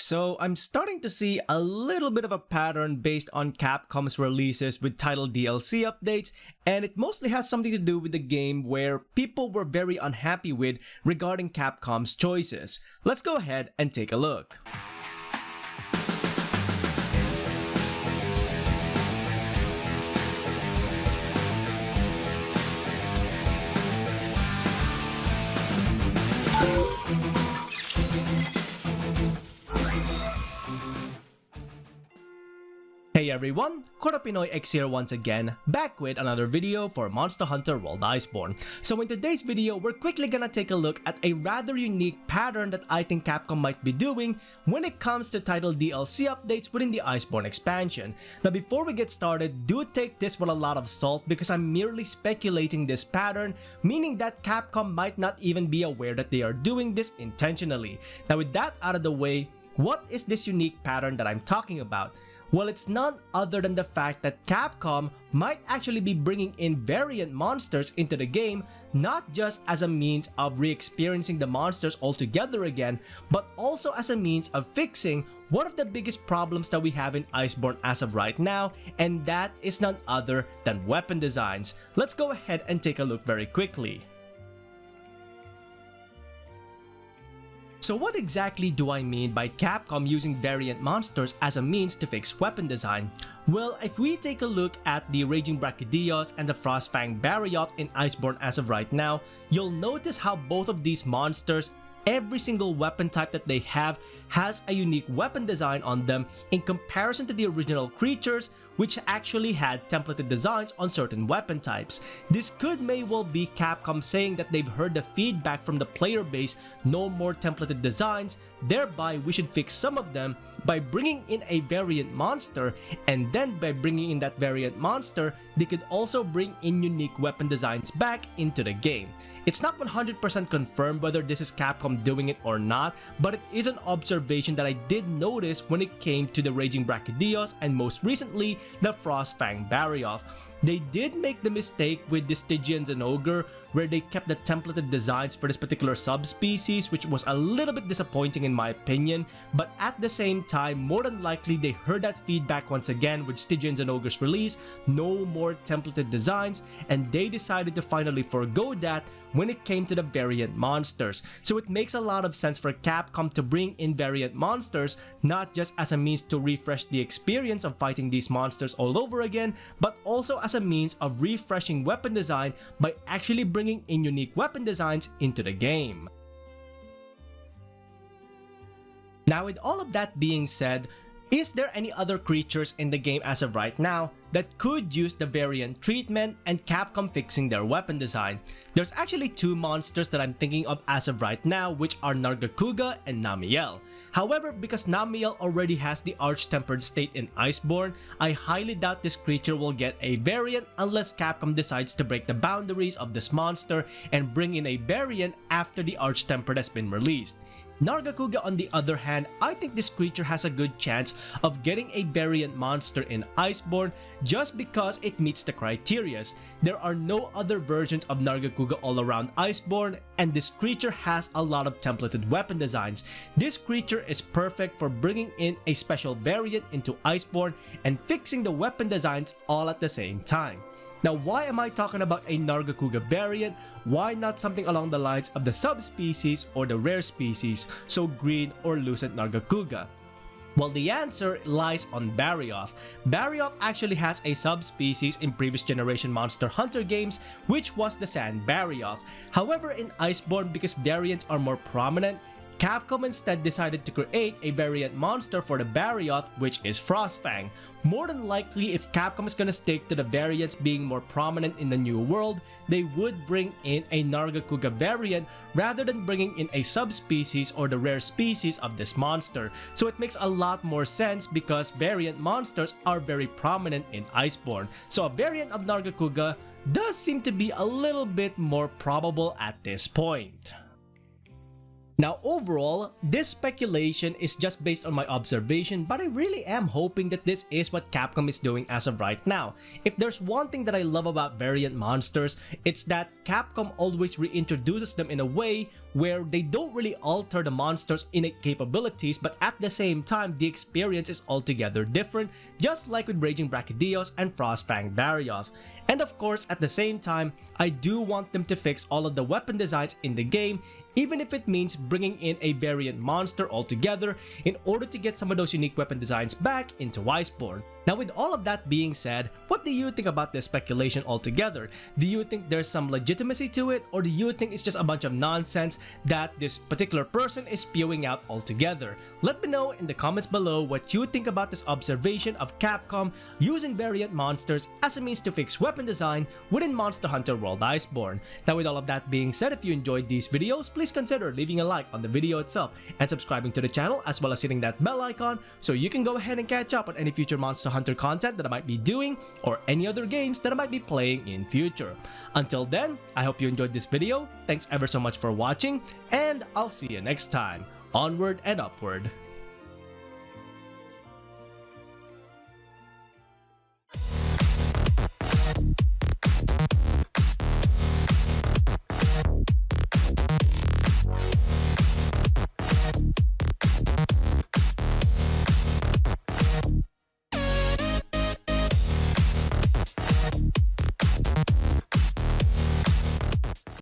So I'm starting to see a little bit of a pattern based on Capcom's releases with title DLC updates, and it mostly has something to do with the game where people were very unhappy with regarding Capcom's choices. Let's go ahead and take a look. Hey everyone, Pinoy X here once again, back with another video for Monster Hunter World Iceborne. So in today's video, we're quickly gonna take a look at a rather unique pattern that I think Capcom might be doing when it comes to title DLC updates within the Iceborne expansion. Now before we get started, do take this with a lot of salt because I'm merely speculating this pattern, meaning that Capcom might not even be aware that they are doing this intentionally. Now with that out of the way, what is this unique pattern that I'm talking about? Well, it's none other than the fact that Capcom might actually be bringing in variant monsters into the game, not just as a means of re-experiencing the monsters altogether again, but also as a means of fixing one of the biggest problems that we have in Iceborne as of right now, and that is none other than weapon designs. Let's go ahead and take a look very quickly. So what exactly do I mean by Capcom using variant monsters as a means to fix weapon design? Well, if we take a look at the Raging Brachydios and the Frostfang Barioth in Iceborne as of right now, you'll notice how both of these monsters, every single weapon type that they have has a unique weapon design on them in comparison to the original creatures, which actually had templated designs on certain weapon types. This may well be Capcom saying that they've heard the feedback from the player base, no more templated designs, thereby we should fix some of them by bringing in a variant monster, and then by bringing in that variant monster, they could also bring in unique weapon designs back into the game. It's not 100% confirmed whether this is Capcom doing it or not, but it is an observation that I did notice when it came to the Raging Brachydios and most recently the Frostfang Barioth. They did make the mistake with the Stygians and Ogre where they kept the templated designs for this particular subspecies, which was a little bit disappointing in my opinion, but at the same time, more than likely they heard that feedback once again with Stygians and Ogre's release, no more templated designs, and they decided to finally forgo that when it came to the variant monsters. So it makes a lot of sense for Capcom to bring in variant monsters, not just as a means to refresh the experience of fighting these monsters all over again, but also as a means of refreshing weapon design by actually bringing in unique weapon designs into the game. Now with all of that being said, is there any other creatures in the game as of right now that could use the variant treatment and Capcom fixing their weapon design? There's actually two monsters that I'm thinking of as of right now, which are Nargacuga and Namielle. However, because Namielle already has the Arch-Tempered state in Iceborne, I highly doubt this creature will get a variant unless Capcom decides to break the boundaries of this monster and bring in a variant after the Arch-Tempered has been released. Nargacuga on the other hand, I think this creature has a good chance of getting a variant monster in Iceborne just because it meets the criterias. There are no other versions of Nargacuga all around Iceborne, and this creature has a lot of templated weapon designs. This creature is perfect for bringing in a special variant into Iceborne and fixing the weapon designs all at the same time. Now why am I talking about a Nargacuga variant? Why not something along the lines of the subspecies or the rare species, so green or lucent Nargacuga? Well, the answer lies on Barioth. Barioth actually has a subspecies in previous generation Monster Hunter games, which was the Sand Barioth. However, in Iceborne, because variants are more prominent, Capcom instead decided to create a variant monster for the Barioth, which is Frostfang. More than likely, if Capcom is gonna stick to the variants being more prominent in the new world, they would bring in a Nargacuga variant rather than bringing in a subspecies or the rare species of this monster. So it makes a lot more sense because variant monsters are very prominent in Iceborne. So a variant of Nargacuga does seem to be a little bit more probable at this point. Now overall, this speculation is just based on my observation, but I really am hoping that this is what Capcom is doing as of right now. If there's one thing that I love about variant monsters, it's that Capcom always reintroduces them in a way where they don't really alter the monster's innate capabilities, but at the same time the experience is altogether different, just like with Raging Brachydios and Frostfang Barioth. And of course, at the same time, I do want them to fix all of the weapon designs in the game, even if it means bringing in a variant monster altogether in order to get some of those unique weapon designs back into Iceborne. Now, with all of that being said, what do you think about this speculation altogether? Do you think there's some legitimacy to it, or do you think it's just a bunch of nonsense that this particular person is spewing out altogether? Let me know in the comments below what you think about this observation of Capcom using variant monsters as a means to fix weapon design within Monster Hunter World Iceborne. Now, with all of that being said, if you enjoyed these videos, please consider leaving a like on the video itself and subscribing to the channel, as well as hitting that bell icon so you can go ahead and catch up on any future Monster Hunter content that I might be doing or any other games that I might be playing in future. Until then, I hope you enjoyed this video. Thanks ever so much for watching, and I'll see you next time. Onward and upward.